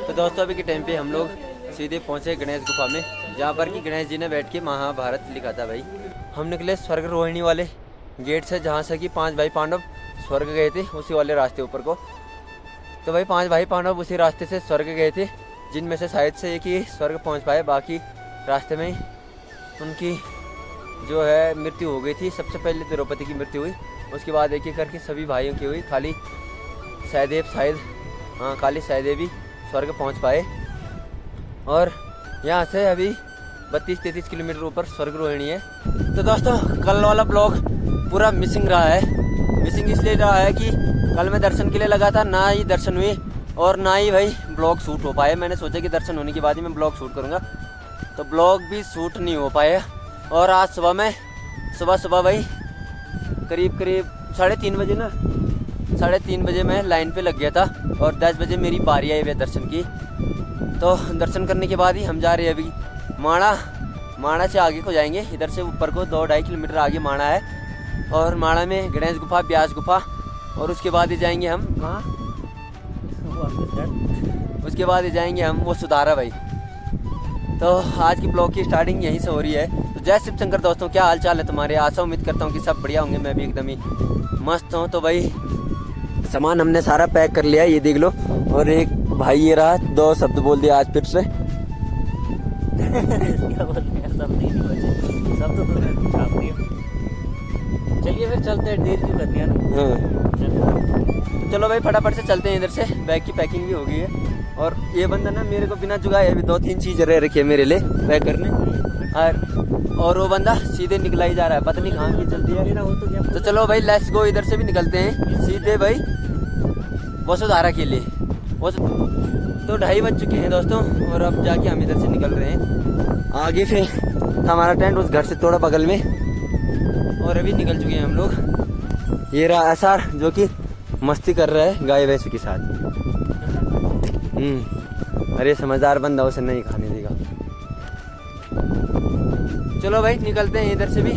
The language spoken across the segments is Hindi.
तो दोस्तों अभी के टाइम पे हम लोग सीधे पहुंचे गणेश गुफा में, जहाँ पर कि गणेश जी ने बैठ के महाभारत लिखा था भाई। हम निकले स्वर्ग रोहिणी वाले गेट से, जहाँ से कि 5 भाई पांडव स्वर्ग गए थे, उसी वाले रास्ते ऊपर को। तो भाई 5 भाई पांडव उसी रास्ते से स्वर्ग गए थे, जिनमें से शायद से एक ही स्वर्ग पहुँच पाए, बाकी रास्ते में उनकी जो है मृत्यु हो गई थी। सबसे पहले द्रौपदी की मृत्यु हुई, उसके बाद एक एक करके सभी भाइयों की हुई। खाली सहदेव खाली सहदेव भी स्वर्ग पहुंच पाए। और यहाँ से अभी 32-33 किलोमीटर ऊपर स्वर्ग रोहिणी है। तो दोस्तों कल वाला ब्लॉग पूरा मिसिंग रहा है। मिसिंग इसलिए रहा है कि कल मैं दर्शन के लिए लगा था, ना ही दर्शन हुए और ना ही भाई ब्लॉग शूट हो पाए। मैंने सोचा कि दर्शन होने के बाद ही मैं ब्लॉग शूट करूँगा, तो ब्लॉग भी शूट नहीं हो पाया। और आज सुबह भाई करीब 3:30 बजे ना, 3:30 बजे मैं लाइन पे लग गया था और 10 बजे मेरी बारी आई हुई दर्शन की। तो दर्शन करने के बाद ही हम जा रहे हैं अभी माणा से आगे को जाएंगे। इधर से ऊपर को 2-2.5 किलोमीटर आगे माणा है, और माणा में गणेश गुफा, ब्यास गुफा, और उसके बाद ही जाएंगे हम कहाँ, उसके बाद ही जाएंगे हम वो सुधारा भाई। तो आज की ब्लॉग की स्टार्टिंग यहीं से हो रही है। तो जय शिव शंकर दोस्तों, क्या हाल चाल है तुम्हारे? आशा उम्मीद करता हूँ कि सब बढ़िया होंगे। मैं भी एकदम ही मस्त हूँ। तो भाई सामान हमने सारा पैक कर लिया है, ये देख लो। और एक भाई ये रहा 2 शब्द बोल दिया आज फिर से। क्या बोलते हैं, सब नहीं बचे, सब तो तुमने छाप दिया। चलिए फिर चलते हैं, देर क्यों करनी है ना। तो चलो भाई फटाफट से चलते हैं इधर से। बैग की पैकिंग भी हो गई है, और ये बंदा ना मेरे को बिना जुगाए अभी 2-3 चीज़ रह रखी है मेरे लिए पैक करने, और वो बंदा सीधे निकला ही जा रहा है, पता नहीं कहाँ की चलती है। तो चलो भाई लेट्स गो, इधर से भी निकलते हैं सीधे भाई वसुधारा के लिए। तो 2:30 बज चुके हैं दोस्तों, और अब जाके हम इधर से निकल रहे हैं। आगे फिर हमारा टेंट उस घर से थोड़ा बगल में, और अभी निकल चुके हैं हम लोग। ये रहा एसआर जो कि मस्ती कर रहा है गाय भैंस के साथ। अरे समझदार बंदा, उसे नहीं खाने देगा। चलो भाई निकलते हैं इधर से भी।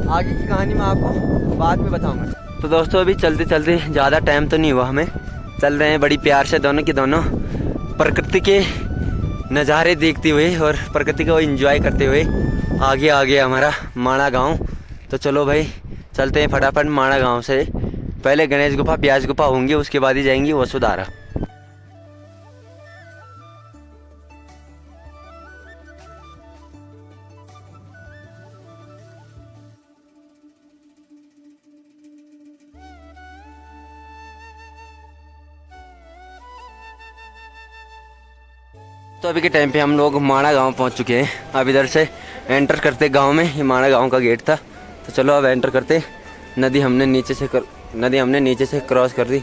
आगे की कहानी मैं आपको बाद में बताऊंगा। तो दोस्तों अभी चलते चलते ज़्यादा टाइम तो नहीं हुआ हमें, चल रहे हैं बड़ी प्यार से दोनों के दोनों प्रकृति के नज़ारे देखते हुए और प्रकृति को एंजॉय करते हुए। आगे आगे हमारा माणा गांव। तो चलो भाई चलते हैं फटाफट माणा गांव से। पहले गणेश गुफा, ब्यास गुफा होंगे, उसके बाद ही जाएंगे वसुधारा। तो अभी के टाइम पे हम लोग माणा गांव पहुंच चुके हैं। अब इधर से एंटर करते गांव में, ये माणा गांव का गेट था। तो चलो अब एंटर करते। नदी हमने नीचे से क्रॉस कर दी।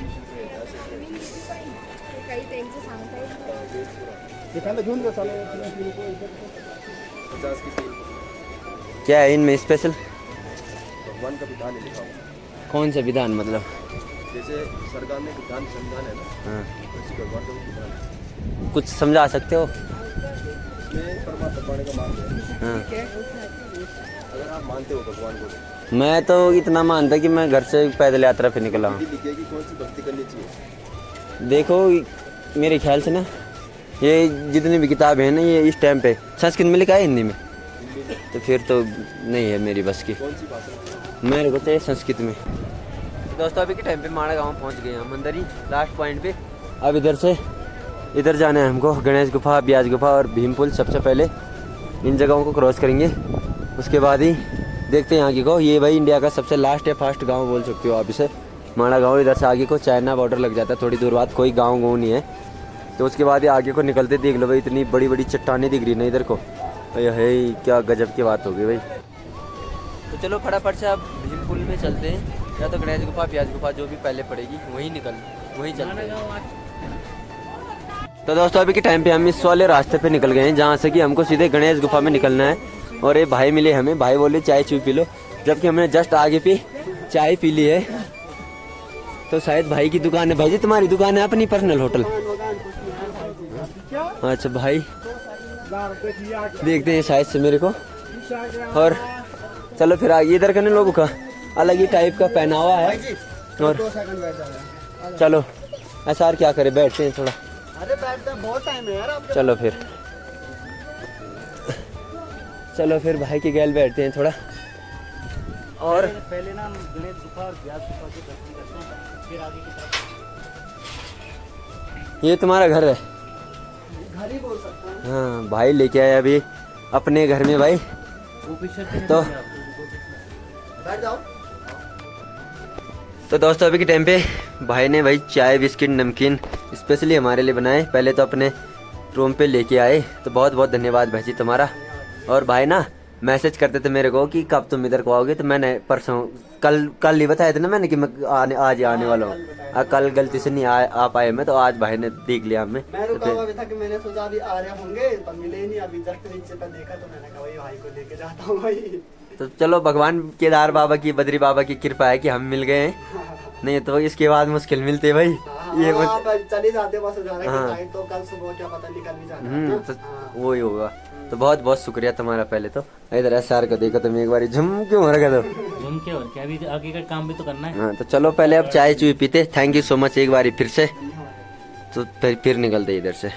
क्या है इनमें स्पेशल? भगवान का विधान है लिखा हुआ। कौन सा विधान मतलब? जैसे सरकार में विधान संविधान है ना, हाँ, वैसे भगवान का विधान है। कुछ समझा सकते हो? इसमें परमात्मा पाने का मार्ग है। हाँ, अगर आप मानते हो भगवान को, मैं तो इतना मानता कि मैं घर से पैदल यात्रा पे निकला हूँ। लिखे कि कौन सी भक्ति करनी चाहिए। देखो मेरे ख्याल से ना, ये जितनी भी किताब है ना, ये इस टाइम पे संस्कृत में लिखा है, हिंदी में, तो फिर तो नहीं है मेरी बस की। कौन सी भाषा? मेरे को चाहिए संस्कृत में। दोस्तों अभी के टाइम पे माणा गांव पहुंच गए हम, अंदर ही लास्ट पॉइंट पे। अब इधर जाना है हमको। गणेश गुफा, ब्यास गुफा और भीमपुल, सबसे पहले इन जगहों को क्रॉस करेंगे, उसके बाद ही देखते हैं आगे को। ये भाई इंडिया का सबसे लास्ट या फास्ट गांव बोल सकते हो आप इसे, माणा गांव। इधर से आगे को चाइना बॉर्डर लग जाता है, थोड़ी दूर बाद कोई गांव नहीं है। तो उसके बाद ही आगे को निकलते देख लो भाई, इतनी बड़ी बड़ी चट्टानें दिख रही ना इधर को। भाई है क्या गजब की बात होगी भाई। तो चलो फटाफट से अब भीमपुल में चलते हैं, या तो गणेश गुफा, ब्यास गुफा जो भी पहले पड़ेगी वहीं चलते हैं। तो दोस्तों अभी के टाइम पे हम इस वाले रास्ते पे निकल गए हैं, जहाँ से कि हमको सीधे गणेश गुफा में निकलना है। और ये भाई मिले हमें, भाई बोले चाय चू पी लो, जबकि हमने जस्ट आगे पे चाय पी ली है। तो शायद भाई की दुकान है। भाई जी तुम्हारी दुकान है अपनी पर्सनल होटल? अच्छा भाई देखते हैं शायद से मेरे को। और चलो फिर आगे इधर करने लोगों का अलग ही टाइप का पहनावा है। और चलो ऐसा क्या करे, बैठते हैं थोड़ा। अरे बैठते हैं, बहुत टाइम है यार आपके। चलो फिर भाई के गैल बैठते हैं थोड़ा। और पहले ना गणेश गुफा और व्यास गुफा के दर्शन करते हैं, फिर आगे की तरफ। ये तुम्हारा घर है? घर ही बोल सकता हूँ। हाँ भाई लेके आया अभी अपने घर में भाई। तो बैठ जाओ। तो दोस्तों अभी के टाइम पे भाई ने भाई चाय बिस्किट नमकीन स्पेशली हमारे लिए बनाए, पहले तो अपने रूम पे लेके आए, तो बहुत बहुत धन्यवाद भाई जी तुम्हारा। और भाई ना मैसेज करते थे मेरे को कि कब तुम इधर को आओगे, तो मैंने परसों कल ही बताया था ना मैंने कि मैं आज ही आने वाला हूँ। कल गलती से नहीं आ पाए मैं, तो आज भाई ने देख लिया हमें। मैं रुका हुआ भी था कि मैंने सोचा अभी आ रहे होंगे पर मिले नहीं, अभी जस्ट नीचे पर देखा तो मैंने कहा वही भाई को लेके जाता हूँ भाई। तो चलो भगवान केदार बाबा की बद्री बाबा की कृपा है कि हम मिल गए हैं, नहीं तो इसके बाद मुश्किल मिलते भाई। ये आप चले जाते बस हाँ। तो कल सुबह क्या पता निकल भी जाना। तो वही होगा। तो बहुत बहुत शुक्रिया तुम्हारा पहले तो। इधर सर को देखो तुम एक बार झुम क्यों हो रखा तो झुम के, और क्या अभी आगे का काम भी तो करना है। हाँ तो चलो पहले अब चाय चुई पीते। थैंक यू सो मच एक बार फिर से। तो फिर निकलते इधर से।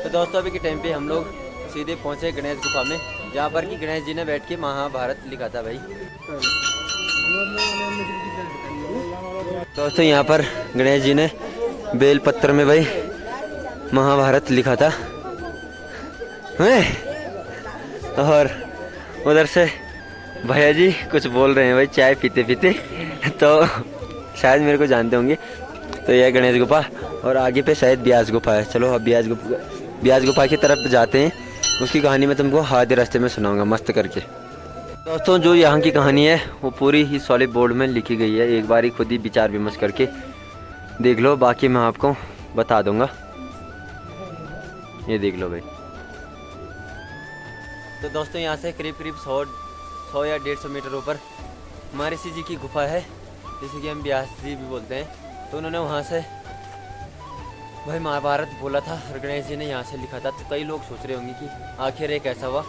तो दोस्तों अभी के टाइम पे हम लोग सीधे पहुंचे गणेश गुफा में, जहाँ पर कि गणेश जी ने बैठ के महाभारत लिखा था भाई। दोस्तों यहाँ पर गणेश जी ने बेल पत्र में भाई महाभारत लिखा था। और उधर से भैया जी कुछ बोल रहे हैं भाई चाय पीते पीते, तो शायद मेरे को जानते होंगे। तो यह गणेश गुफा और आगे पे शायद ब्यास गुफा है। चलो अब ब्यास गुफा की तरफ जाते हैं, उसकी कहानी मैं तुमको आधे रास्ते में सुनाऊंगा मस्त करके। दोस्तों जो यहाँ की कहानी है वो पूरी ही सॉलिड बोर्ड में लिखी गई है, एक बार ही खुद ही विचार विमर्श करके देख लो, बाकी मैं आपको बता दूंगा। ये देख लो भाई। तो दोस्तों यहाँ से करीब 100 या 150 मीटर ऊपर महर्षि जी की गुफा है, जिसे कि हम व्यास जी भी बोलते हैं। तो उन्होंने वहाँ से भाई महाभारत बोला था और गणेश जी ने यहाँ से लिखा था। तो कई लोग सोच रहे होंगे कि आखिर एक ऐसा हुआ।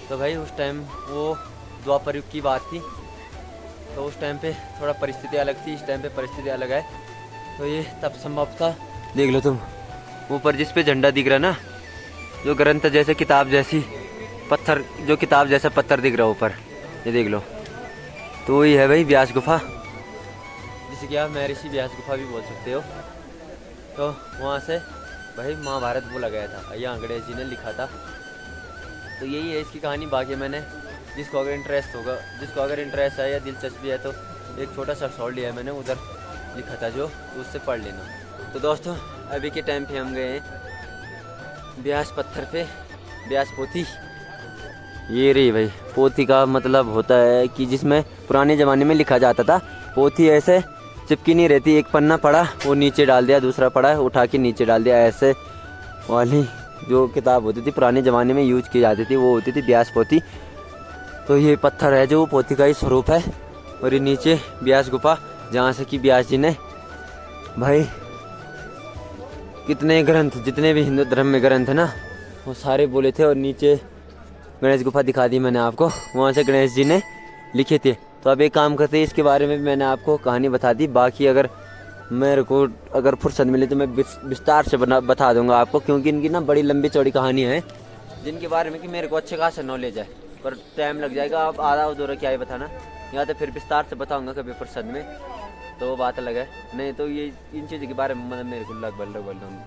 तो भाई उस टाइम वो द्वापर युग की बात थी, तो उस टाइम पे थोड़ा परिस्थिति अलग थी, इस टाइम पे परिस्थिति अलग है। तो ये तब संभव था। देख लो तुम ऊपर जिस पे झंडा दिख रहा ना, जो ग्रंथ जैसे किताब जैसी पत्थर, जो किताब जैसा पत्थर दिख रहा ऊपर, ये देख लो। तो वही है भाई व्यास गुफा, जिसे कि आप महर्षि व्यास गुफा भी बोल सकते हो। तो वहाँ से भाई महाभारत बोला गया था, यहाँ गणेश जी ने लिखा था। तो यही है इसकी कहानी। बाकी मैंने जिसको अगर इंटरेस्ट है या दिलचस्पी है तो एक छोटा सा शॉर्ट लिया है मैंने, उधर लिखा था जो, तो उससे पढ़ लेना। तो दोस्तों अभी के टाइम पे हम गए हैं ब्यास पत्थर पे, ब्यास पोथी। ये रही भाई पोथी का मतलब होता है कि जिसमें पुराने ज़माने में लिखा जाता था। पोथी ऐसे चिपकी नहीं रहती, एक पन्ना पढ़ा वो नीचे डाल दिया, दूसरा पढ़ा उठा के नीचे डाल दिया, ऐसे वाली जो किताब होती थी पुराने ज़माने में यूज की जाती थी वो होती थी ब्यास पोथी। तो ये पत्थर है जो पोथी का ही स्वरूप है। और ये नीचे ब्यास गुफा, जहाँ से कि व्यास जी ने भाई कितने ग्रंथ, जितने भी हिंदू धर्म में ग्रंथ है ना, वो सारे बोले थे। और नीचे गणेश गुफा दिखा दी मैंने आपको, वहाँ से गणेश जी ने लिखे थे। तो अब एक काम करते हैं, इसके बारे में भी मैंने आपको कहानी बता दी। बाकी अगर मेरे को अगर फुर्सत मिले तो मैं विस्तार से बता दूंगा आपको, क्योंकि इनकी ना बड़ी लंबी चौड़ी कहानी है, जिनके बारे में कि मेरे को अच्छे खासा नॉलेज है, पर टाइम लग जाएगा। आप आधा अधूरा क्या ही बताना, या तो फिर विस्तार से बताऊंगा कभी फुर्सत में, तो वो बात अलग है। नहीं तो ये इन चीज़ों के बारे में मतलब मेरे को लगभग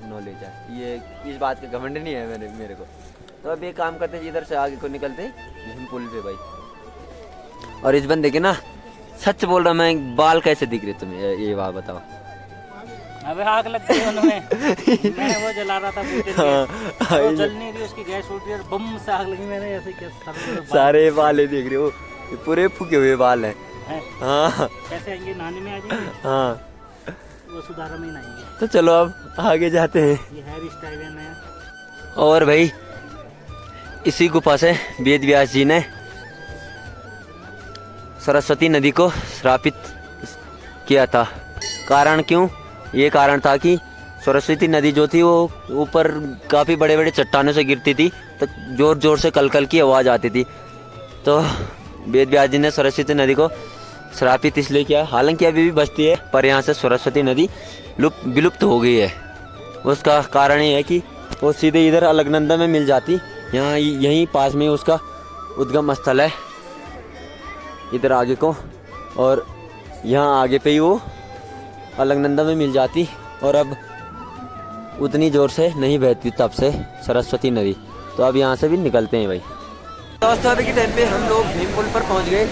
नॉलेज है, ये इस बात का घमंड नहीं है मेरे को। तो अब ये काम करते हैं, इधर से आगे को निकलते हैं पुल पे भाई। और इस बंदे के ना सच बोल रहा मैं, बाल कैसे दिख रहे तुम्हें, ये बात बताओ। अबे आग लग गई उनमें। मैं वो जला रहा था वो जल नहीं रही, उसकी गैस उठ रही है, बम से आग लगी। मैंने ऐसे क्या सारे बाल देख रहे हो, पूरे फूके हुए बाल हैं। हाँ कैसे आएंगे, नहाने में आ जाएंगे। हाँ वो सुधारा में नहाएंगे। तो चलो अब आगे जाते हैं। ये हेयर स्टाइल है नया। और भाई इसी गुफा से वेद व्यास जी ने सरस्वती नदी को श्रापित किया था। कारण क्यों? ये कारण था कि सरस्वती नदी जो थी वो ऊपर काफ़ी बड़े बड़े चट्टानों से गिरती थी, तो ज़ोर ज़ोर से कल की आवाज़ आती थी। तो वेद व्यास जी ने सरस्वती नदी को श्रापित इसलिए किया। हालांकि अभी भी बचती है, पर यहाँ से सरस्वती नदी विलुप्त हो गई है। उसका कारण ये है कि वो सीधे इधर अलकनंदा में मिल जाती। यहाँ यहीं पास में उसका उद्गम स्थल है इधर आगे को, और यहाँ आगे पे ही वो अलकनंदा में मिल जाती और अब उतनी ज़ोर से नहीं बहती तब से सरस्वती नदी। तो अब यहाँ से भी निकलते हैं भाई। दोस्तों अभी के टाइम पे हम लोग भीमपुल पर पहुँच गए।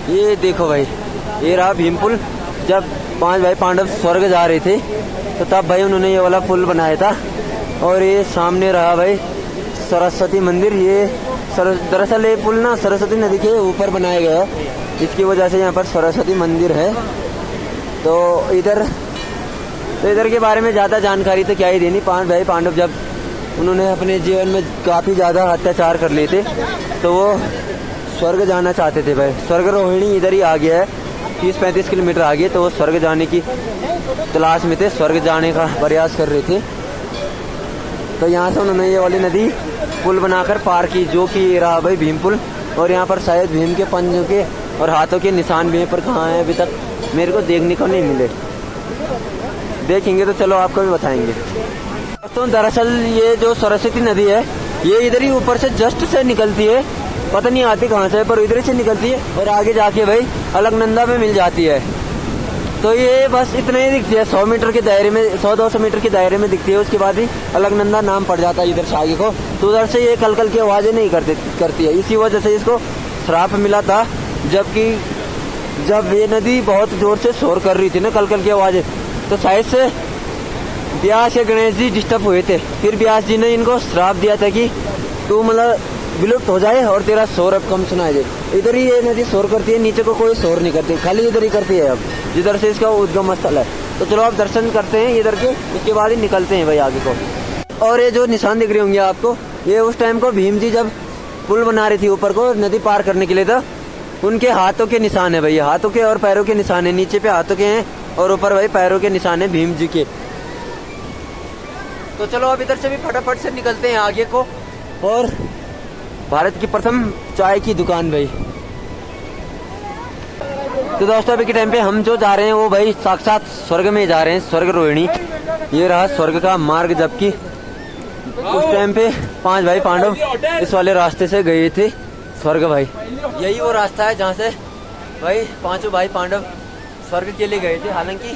ये देखो भाई, ये रहा भीमपुल। जब 5 भाई पांडव स्वर्ग जा रहे थे तो तब भाई उन्होंने ये वाला पुल बनाया था। और ये सामने रहा भाई सरस्वती मंदिर। ये दरअसल ये पुल ना सरस्वती नदी के ऊपर बनाया गया है, इसकी वजह से यहाँ पर सरस्वती मंदिर है। तो इधर के बारे में ज़्यादा जानकारी तो क्या ही देनी। 5 भाई पांडव जब उन्होंने अपने जीवन में काफ़ी ज़्यादा अत्याचार कर लिए थे तो वो स्वर्ग जाना चाहते थे भाई। स्वर्ग रोहिणी इधर ही आ गया है, 30-35 किलोमीटर आगे। तो वो स्वर्ग जाने की तलाश में थे, स्वर्ग जाने का प्रयास कर रहे थे। तो यहाँ से उन्होंने ये वाली नदी पुल बनाकर पार की, जो कि रहा भाई भीमपुल। और यहाँ पर शायद भीम के पंजों के और हाथों के निशान भी हैं, पर कहाँ हैं अभी तक मेरे को देखने को नहीं मिले। देखेंगे तो चलो आपको भी बताएंगे। दोस्तों दरअसल ये जो सरस्वती नदी है ये इधर ही ऊपर से जस्ट से निकलती है, पता नहीं आती कहाँ से, पर इधर से निकलती है और आगे जाके भाई अलकनंदा में मिल जाती है। तो ये बस इतना ही दिखती है, 100 मीटर के दायरे में, 100-200 मीटर के दायरे में दिखती है। उसके बाद ही अलकनंदा नाम पड़ जाता है इधर से आगे को। तो उधर से ये कल की आवाज़ें नहीं करती है। इसी वजह से इसको श्राप मिला था, जबकि जब ये नदी बहुत जोर से शोर कर रही थी ना कल की आवाज़ें, तो शायद से व्यास या गणेश जी डिस्टर्ब हुए थे। फिर व्यास जी ने इनको श्राप दिया था कि तू मतलब विलुप्त हो जाए और तेरा शोर अब कम सुनाई दे। इधर ही ये नदी शोर करती है, नीचे को कोई शोर नहीं करती, खाली इधर ही करती है अब जिधर से इसका उद्गम स्थल है। तो चलो आप दर्शन करते हैं इधर के, उसके बाद ही निकलते हैं भाई आगे को। और ये जो निशान दिख रहे होंगे आपको, ये उस टाइम को भीम जी जब पुल बना रही थी ऊपर को नदी पार करने के लिए, था उनके हाथों के निशान है भाई, हाथों के और पैरों के निशान है। नीचे पे हाथों के हैं और ऊपर भाई पैरों के निशान है भीम जी के। तो चलो अब इधर से भी फटाफट से निकलते हैं आगे को। और भारत की प्रथम चाय की दुकान भाई। तो दोस्तों अभी के टाइम पे हम जो जा रहे हैं वो भाई साक्षात स्वर्ग में जा रहे हैं, स्वर्ग रोहिणी। ये रहा स्वर्ग का मार्ग, जबकि उस टाइम पे 5 भाई पांडव इस वाले रास्ते से गए थे स्वर्ग भाई। यही वो रास्ता है जहाँ से भाई 5 भाई पांडव स्वर्ग के लिए गए थे। हालांकि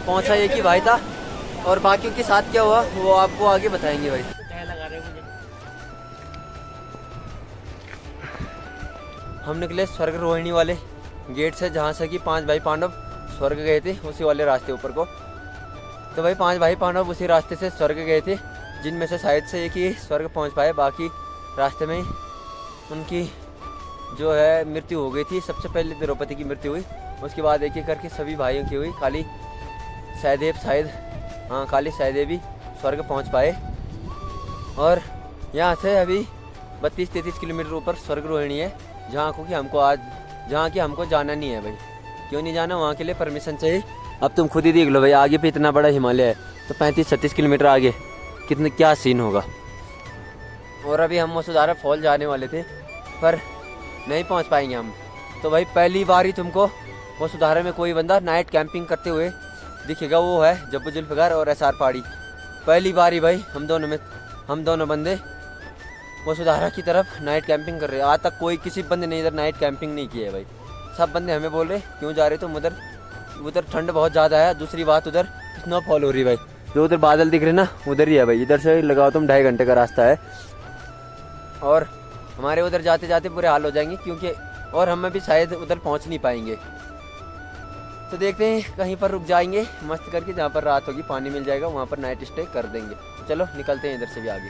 पहुँचा एक ही भाई था और बाकियों के साथ क्या हुआ वो आपको आगे बताएंगे भाई। हम निकले स्वर्ग रोहिणी वाले गेट से, जहाँ से कि 5 भाई पांडव स्वर्ग गए थे, उसी वाले रास्ते ऊपर को। तो भाई 5 भाई पांडव उसी रास्ते से स्वर्ग गए थे, जिनमें से शायद से एक ही स्वर्ग पहुँच पाए, बाकी रास्ते में उनकी जो है मृत्यु हो गई थी। सबसे पहले द्रौपदी की मृत्यु हुई, उसके बाद एक एक करके सभी भाइयों की हुई। खाली सहदेव ही स्वर्ग पहुँच पाए। और यहाँ से अभी 32-33 किलोमीटर ऊपर स्वर्ग रोहिणी है, जहाँ कि हमको जाना नहीं है भाई। क्यों नहीं जाना, वहाँ के लिए परमिशन चाहिए। अब तुम खुद ही देख लो भाई, आगे पे इतना बड़ा हिमालय है, तो 35-36 किलोमीटर आगे क्या सीन होगा। और अभी हम वसुधारा फॉल जाने वाले थे, पर नहीं पहुँच पाएंगे हम। तो भाई पहली बार ही तुमको वसुधारा में कोई बंदा नाइट कैंपिंग करते हुए दिखेगा, वो है जब्बू जुल्फिकार और SR पहाड़ी। पहली बार ही भाई हम दोनों बंदे वसुधारा की तरफ नाइट कैंपिंग कर रहे हैं। आज तक किसी बंदे ने इधर नाइट कैंपिंग नहीं की है भाई। सब बंदे हमें बोल रहे क्यों जा रहे, तुम उधर ठंड बहुत ज़्यादा है। दूसरी बात उधर स्नोफॉल हो रही भाई, जो उधर बादल दिख रहे ना उधर ही है भाई। इधर से लगाओ तुम 2.5 घंटे का रास्ता है, और हमारे उधर जाते जाते बुरे हाल हो जाएंगे, क्योंकि और हम भी शायद उधर पहुंच नहीं पाएंगे। तो देखते हैं कहीं पर रुक जाएंगे मस्त करके, जहाँ पर रात होगी पानी मिल जाएगा, वहाँ पर नाइट स्टे कर देंगे। चलो निकलते हैं इधर से भी आगे।